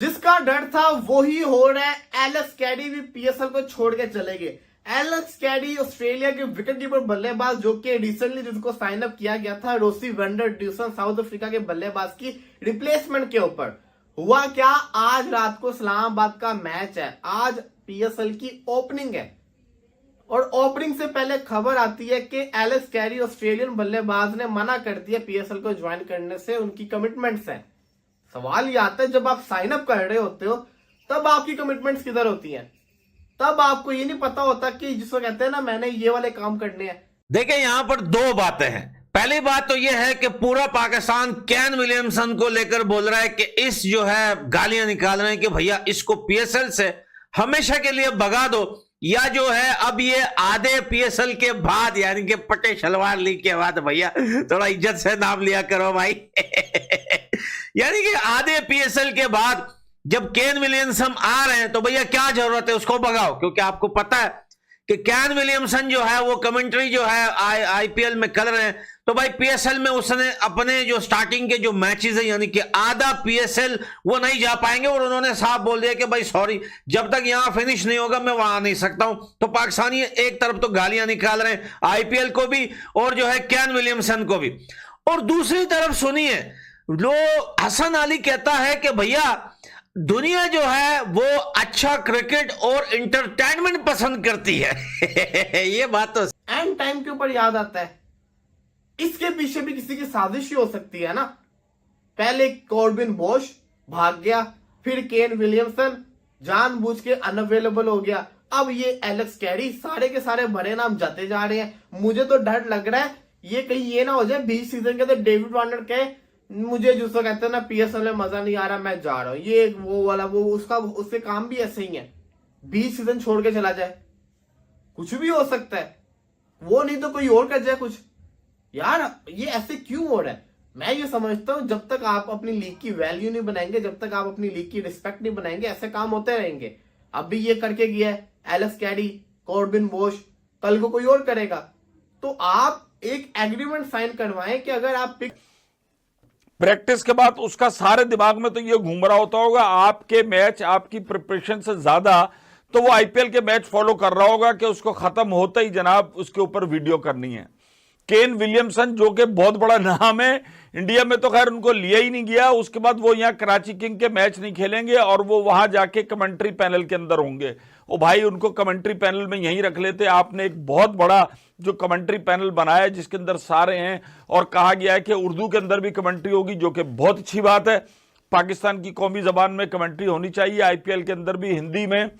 जिसका डर था वो ही हो रहा है। एलेक्स कैडी भी पीएसएल को छोड़ के चले गए। एलेक्स कैडी ऑस्ट्रेलिया के विकेट कीपर बल्लेबाज जो कि रिसेंटली जिसको साइन अप किया गया था Rassie van der Dussen South Africa के बल्लेबाज की रिप्लेसमेंट के ऊपर। हुआ क्या, आज रात को इस्लामाबाद का मैच है, आज पीएसएल की ओपनिंग है और ओपनिंग से पहले खबर आती है कि एलेक्स कैडी ऑस्ट्रेलियन बल्लेबाज ने मना कर दिया पीएसएल को ज्वाइन करने से, उनकी कमिटमेंट्स हैं। सवाल ये आता है जब आप साइन अप कर रहे होते हो तब आपकी कमिटमेंट्स किधर होती हैं? तब आपको ये नहीं पता होता कि जिसको कहते हैं ना मैंने ये वाले काम करने हैं। देखिए यहां पर दो बातें हैं। पहली बात तो यह है कि पूरा पाकिस्तान केन विलियमसन को लेकर बोल रहा है कि इस जो है गालियां निकाल रहे हैं कि भैया इसको पीएसएल से हमेशा के लिए भगा दो, या जो है अब ये आधे पीएसएल के बाद यानी कि पटे शलवार लीग के बाद भैया थोड़ा इज्जत से नाम लिया करो भाई यानी कि आधे पीएसएल के बाद जब केन विलियमसन आ रहे हैं तो भैया क्या जरूरत है उसको भगाओ, क्योंकि आपको पता है कि केन विलियमसन जो है वो कमेंट्री जो है आईपीएल में कर रहे हैं, तो भाई पीएसएल में उसने अपने जो स्टार्टिंग के जो मैचेस है यानी कि आधा पीएसएल वो नहीं जा पाएंगे और उन्होंने साफ बोल दिया कि भाई सॉरी जब तक यहां फिनिश नहीं होगा मैं वहां नहीं सकता हूं। तो पाकिस्तानी एक तरफ तो गालियां निकाल रहे हैं आईपीएल को भी और जो है केन विलियमसन को भी, और दूसरी तरफ सुनिए जो हसन अली कहता है कि भैया दुनिया जो है वो अच्छा क्रिकेट और इंटरटेनमेंट पसंद करती है ये बात तो एंड टाइम के ऊपर याद आता है इसके पीछे भी किसी की साजिश ही हो सकती है ना। पहले कॉर्बिन बोश भाग गया, फिर केन विलियमसन जानबूझ के अनअवेलेबल हो गया, अब ये एलेक्स कैडी, सारे के सारे बड़े नाम जाते जा रहे हैं। मुझे तो डर लग रहा है ये कहीं ये ना हो जाए 20 सीजन के तो डेविड वार्नर के मुझे जिसको कहते हैं ना पीएसएल में मजा नहीं आ रहा मैं जा रहा हूं, ये वो वाला वो उसका उसके काम भी ऐसे ही है, 20 सीजन छोड़ के चला जाए, कुछ भी हो सकता है। वो नहीं तो कोई और कर जाए कुछ। यार ये ऐसे क्यों हो रहा है? मैं ये समझता हूं जब तक आप अपनी लीग की वैल्यू नहीं बनाएंगे, जब तक आप अपनी लीग की रिस्पेक्ट नहीं बनाएंगे, ऐसे काम होते रहेंगे। अब भी ये करके गया है एलेक्स कैडी, कॉर्बिन बोश, कल को कोई और करेगा। तो आप एक एग्रीमेंट साइन करवाएं कि अगर आप प्रैक्टिस के बाद उसका सारे दिमाग में तो ये घूम रहा होता होगा आपके मैच आपकी प्रिपरेशन से ज्यादा तो वो आईपीएल के मैच फॉलो कर रहा होगा कि उसको खत्म होते ही जनाब उसके ऊपर वीडियो करनी है। केन विलियमसन जो कि बहुत बड़ा नाम है इंडिया में, तो खैर उनको लिया ही नहीं गया, उसके बाद वो यहाँ कराची किंग के मैच नहीं खेलेंगे और वो वहां जाके कमेंट्री पैनल के अंदर होंगे। ओ भाई उनको कमेंट्री पैनल में यहीं रख लेते। आपने एक बहुत बड़ा जो कमेंट्री पैनल बनाया है जिसके अंदर सारे हैं और कहा गया है कि उर्दू के अंदर भी कमेंट्री होगी, जो कि बहुत अच्छी बात है। पाकिस्तान की कौमी जबान में कमेंट्री होनी चाहिए, आईपीएल के अंदर भी हिंदी में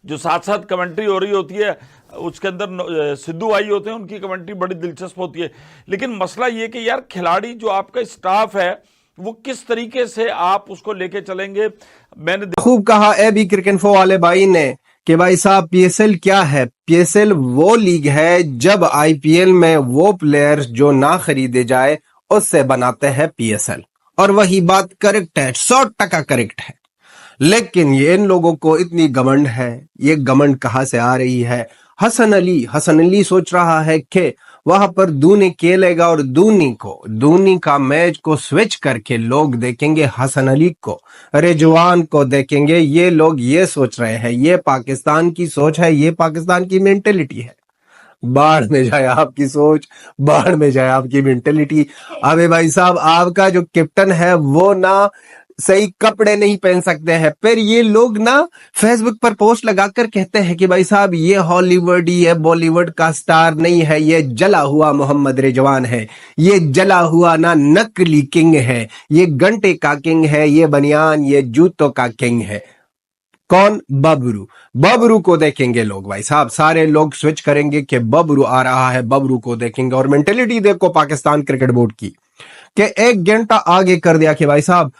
जो साथ साथ कमेंट्री हो रही होती है उसके अंदर सिद्धू भाई होते हैं, उनकी कमेंट्री बड़ी दिलचस्प होती है। लेकिन मसला ये कि यार खिलाड़ी जो आपका स्टाफ है वो किस तरीके से आप उसको लेके चलेंगे। मैंने खूब कहा एबी क्रिकेटइंफो वाले भाई ने कि भाई साहब पीएसएल क्या है? पीएसएल वो लीग है जब आईपीएल में वो प्लेयर्स जो ना खरीदे जाए उससे बनाते हैं पीएसएल, और वही बात करेक्ट है, 100% करेक्ट है। लेकिन ये इन लोगों को इतनी घमंड है, ये घमंड कहां से आ रही है? हसन अली सोच रहा है कि वहां पर दूनी खेलेगा और दूनी का मैच को स्विच करके लोग देखेंगे हसन अली को, रिजवान को देखेंगे। ये लोग ये सोच रहे हैं, ये पाकिस्तान की सोच है, ये पाकिस्तान की मेंटेलिटी है। बाढ़ में जाए आपकी सोच, बाढ़ में जाए आपकी मेंटेलिटी। अबे भाई साहब आपका जो कैप्टन है वो ना सही कपड़े नहीं पहन सकते हैं, फिर ये लोग ना फेसबुक पर पोस्ट लगाकर कहते हैं कि भाई साहब ये हॉलीवुड ये बॉलीवुड का स्टार नहीं है, ये जला हुआ मोहम्मद रिजवान है, ये जला हुआ ना नकली किंग है, ये घंटे का किंग है, ये बनियान ये जूतों का किंग है। कौन? बबरू को देखेंगे लोग। भाई साहब सारे लोग स्विच करेंगे कि बबरू आ रहा है, बबरू को देखेंगे। और मेंटेलिटी देखो पाकिस्तान क्रिकेट बोर्ड की कि 1 घंटा आगे कर दिया कि भाई साहब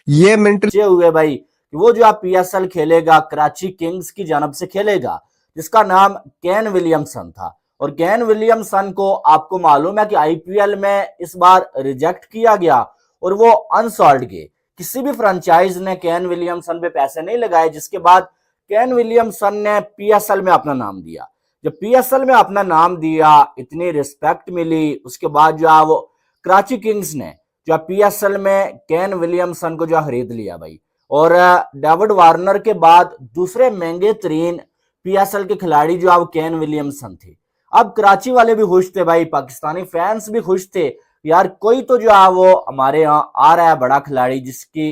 ये मेंटल हुए भाई कि वो जो आप पीएसएल खेलेगा कराची किंग्स की जानब से खेलेगा, जिसका नाम केन विलियमसन था। और केन विलियमसन को आपको मालूम है कि आईपीएल में इस बार रिजेक्ट किया गया और वो अनसॉल्ड गए। किसी भी फ्रेंचाइज ने केन विलियमसन पे पैसे नहीं लगाए, जिसके बाद केन विलियमसन ने पीएसएल में अपना नाम दिया। जब पीएसएल में अपना नाम दिया, इतनी रिस्पेक्ट मिली, उसके बाद जो है वो कराची किंग्स ने जो पीएसएल में केन विलियमसन को जो खरीद लिया भाई। और डेविड वार्नर के बाद दूसरे महंगे तरीन पीएसएल के खिलाड़ी जो अब केन विलियमसन थे। अब कराची वाले भी खुश थे भाई, पाकिस्तानी फैंस भी खुश थे, यार कोई तो जो है वो हमारे यहाँ आ रहा है बड़ा खिलाड़ी जिसकी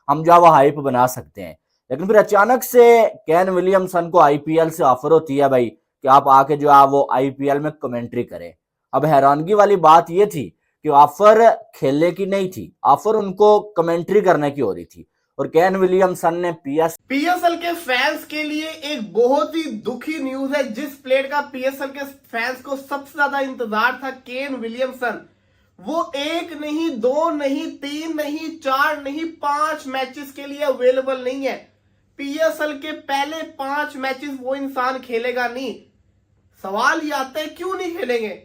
हम जो है वो हाइप बना सकते हैं। लेकिन फिर अचानक से केन विलियमसन को आईपीएल से ऑफर होती है भाई कि आप आके जो है वो आईपीएल में कमेंट्री करें। अब हैरानगी वाली बात ये थी कि ऑफर खेलने की नहीं थी, ऑफर उनको कमेंट्री करने की हो रही थी। और केन विलियमसन ने पीएसएल के फैंस के लिए एक बहुत ही दुखी न्यूज है। जिस प्लेयर का पीएसएल के फैंस को सबसे ज्यादा इंतजार था, केन विलियमसन, वो 1 नहीं 2 नहीं 3 नहीं 4 नहीं 5 मैचेस के लिए अवेलेबल नहीं है। पीएसएल के पहले 5 मैचेस वो इंसान खेलेगा नहीं। सवाल ये आता है क्यों नहीं खेलेंगे?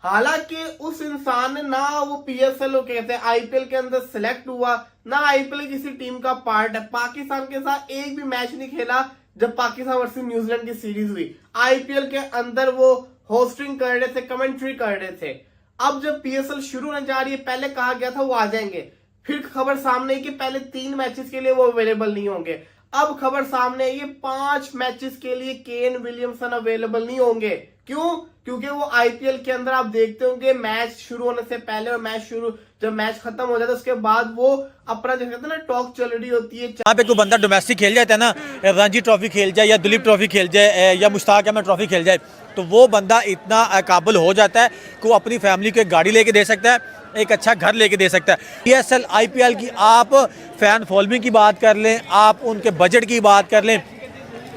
हालांकि उस इंसान ने ना वो पीएसएल को कहते हैं आईपीएल के अंदर सिलेक्ट हुआ, ना आईपीएल किसी टीम का पार्ट है। पाकिस्तान के साथ एक भी मैच नहीं खेला जब पाकिस्तान वर्सेस न्यूजीलैंड की सीरीज हुई। आईपीएल के अंदर वो होस्टिंग कर रहे थे, कमेंट्री कर रहे थे। अब जब पीएसएल शुरू होने जा रही है, पहले कहा गया था वो आ जाएंगे, फिर खबर सामने आई कि पहले 3 मैचेस के लिए वो अवेलेबल नहीं होंगे। अब खबर सामने आई 5 मैचेस के लिए केन विलियमसन अवेलेबल नहीं होंगे। क्यों? क्योंकि वो आईपीएल के अंदर आप देखते होंगे मैच शुरू होने से पहले और जब मैच खत्म हो जाता है उसके बाद वो अपना जो कहते हैं ना टॉक चल रही होती है। यहाँ पे कोई बंदा डोमेस्टिक खेल जाता है ना, रणजी ट्रॉफी खेल जाए या दुलीप ट्रॉफी खेल जाए या मुश्ताक अहमद ट्रॉफी खेल जाए, तो वो बंदा इतना काबिल हो जाता है कि वो अपनी फैमिली को एक गाड़ी लेके दे सकता है, एक अच्छा घर लेके दे सकता है। पीएसएल आईपीएल की आप फैन फॉलोइंग की बात कर लें, आप उनके बजट की बात कर लें,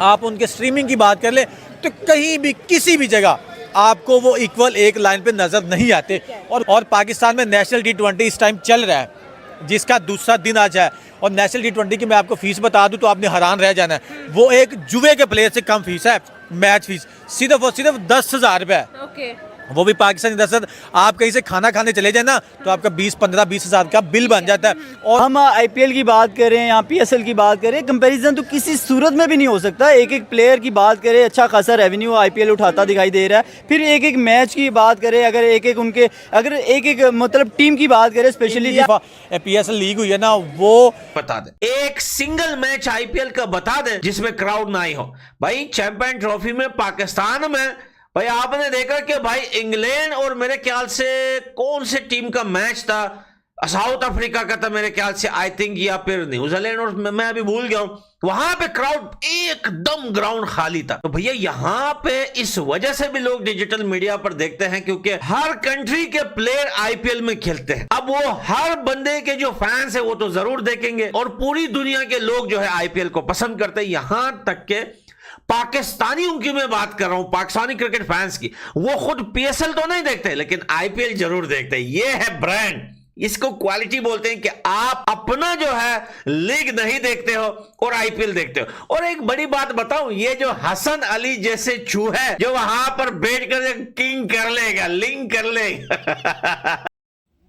आप उनके स्ट्रीमिंग की बात कर लें, तो कहीं भी किसी भी जगह आपको वो इक्वल एक लाइन पे नजर नहीं आते। और पाकिस्तान में नेशनल T20 इस टाइम चल रहा है जिसका दूसरा दिन आज है, और नेशनल T20 की मैं आपको फीस बता दूं तो आपने हैरान रह जाना है। वो एक जुए के प्लेयर से कम फीस है, मैच फीस सिर्फ और सिर्फ 10,000 रुपये। ओके। वो भी पाकिस्तानी 10,000। आप कहीं से खाना खाने चले जाए ना तो आपका 20-15-20 हज़ार का बिल बन जाता है। और हम आईपीएल की बात करें या पीएसएल की बात करें, कंपैरिजन तो किसी सूरत में भी नहीं हो सकता। एक एक प्लेयर की बात करें, अच्छा खासा रेवेन्यू आईपीएल उठाता दिखाई दे रहा है। फिर एक एक मैच की बात करें, अगर एक एक मतलब टीम की बात करें, स्पेशली पीएसएल लीग हुई है ना, वो बता दे एक सिंगल मैच आईपीएल का बता दे जिसमें क्राउड ना ही हो। भाई चैंपियन ट्रॉफी में पाकिस्तान में भाई आपने देखा कि भाई इंग्लैंड और मेरे ख्याल से कौन से टीम का मैच था, साउथ अफ्रीका का था मेरे ख्याल से, आई थिंक, या फिर न्यूजीलैंड, और मैं अभी भूल गया हूं। वहां पे क्राउड एकदम ग्राउंड खाली था। तो भैया यहां पे इस वजह से भी लोग डिजिटल मीडिया पर देखते हैं क्योंकि हर कंट्री के प्लेयर आईपीएल में खेलते हैं। अब वो हर बंदे के जो फैंस है वो तो जरूर देखेंगे, और पूरी दुनिया के लोग जो है आईपीएल को पसंद करते हैं। यहां तक के पाकिस्तानियों की मैं बात कर रहा हूं, पाकिस्तानी क्रिकेट फैंस की, वो खुद पीएसएल तो नहीं देखते लेकिन आईपीएल जरूर देखते हैं। ये है ब्रांड, इसको क्वालिटी बोलते हैं कि आप अपना जो है लीग नहीं देखते हो और आईपीएल देखते हो। और एक बड़ी बात बताऊं, ये जो हसन अली जैसे चूहे जो वहां पर बैठ कर किंग कर लेगा, लिंक कर लेगा।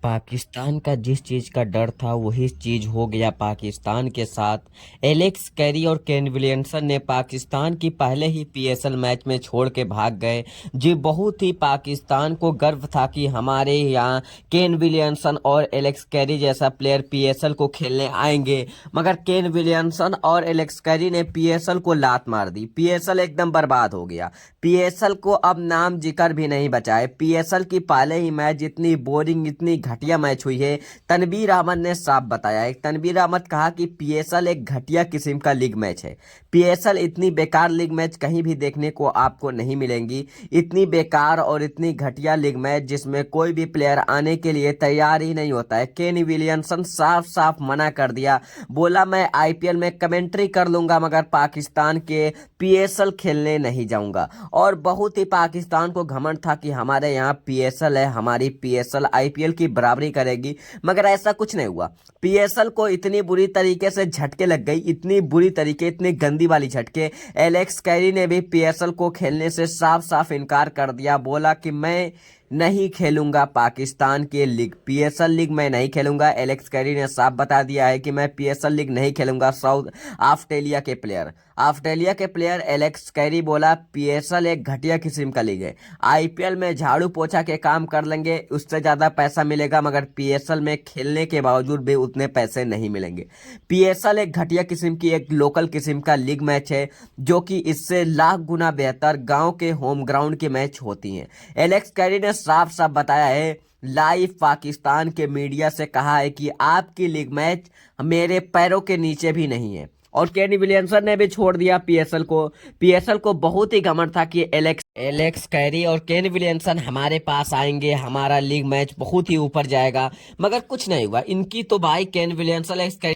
पाकिस्तान का जिस चीज़ का डर था वही चीज़ हो गया पाकिस्तान के साथ। एलेक्स कैरी और केन विलियमसन ने पाकिस्तान की पहले ही पीएसएल मैच में छोड़ के भाग गए। जी बहुत ही पाकिस्तान को गर्व था कि हमारे यहाँ केन विलियमसन और एलेक्स कैरी जैसा प्लेयर पीएसएल को खेलने आएंगे, मगर केन विलियमसन और एलेक्स कैरी ने पीएसएल को लात मार दी। पीएसएल एकदम बर्बाद हो गया। पीएसएल को अब नाम जिक्र भी नहीं बचा है। पीएसएल की पहले ही मैच इतनी बोरिंग, इतनी घटिया मैच हुई है। तनवीर अहमद ने साफ बताया, एक तनवीर अहमद कहा कि पीएसएल एक घटिया किस्म का लीग मैच है। पीएसएल इतनी बेकार लीग मैच कहीं भी देखने को आपको नहीं मिलेंगी। इतनी बेकार और इतनी घटिया लीग मैच जिसमें कोई भी प्लेयर आने के लिए तैयार ही नहीं होता है। केन विलियमसन साफ साफ मना कर दिया, बोला मैं आईपीएल में कमेंट्री कर लूंगा मगर पाकिस्तान के पीएसएल खेलने नहीं जाऊंगा। और बहुत ही पाकिस्तान को घमंड था कि हमारे यहाँ पीएसएल है, हमारी पीएसएल आईपीएल की बराबरी करेगी, मगर ऐसा कुछ नहीं हुआ। पीएसएल को इतनी बुरी तरीके से झटके लग गई, इतनी बुरी तरीके, इतनी गंदी वाली झटके। एलेक्स कैरी ने भी पीएसएल को खेलने से साफ साफ इनकार कर दिया, बोला कि मैं नहीं खेलूंगा पाकिस्तान के लीग, पीएसएल लीग मैं नहीं खेलूंगा। एलेक्स कैरी ने साफ बता दिया है कि मैं पीएसएल लीग नहीं खेलूंगा। साउथ ऑस्ट्रेलिया के प्लेयर एलेक्स कैरी बोला पीएसएल एक घटिया किस्म का लीग है, आईपीएल में झाड़ू पोछा के काम कर लेंगे, उससे ज्यादा पैसा मिलेगा, मगर पीएसएल में खेलने के बावजूद भी उतने पैसे नहीं मिलेंगे। पीएसएल एक घटिया किस्म की एक लोकल किस्म का लीग मैच है जो कि इससे लाख गुना बेहतर गांव के होम ग्राउंड के मैच होती हैं। एलेक्स कैरी ने साफ साफ बताया है, लाइव पाकिस्तान के मीडिया से कहा है कि आपकी लीग मैच मेरे पैरों के नीचे भी नहीं है। और केन विलियमसन ने भी छोड़ दिया पीएसएल को बहुत ही घमंड था कि एलेक्स कैरी और केन विलियमसन हमारे पास आएंगे, हमारा लीग मैच बहुत ही ऊपर जाएगा, मगर कुछ नहीं हुआ। इनकी तो भाई केन विलियमसन एलेक्स कैरी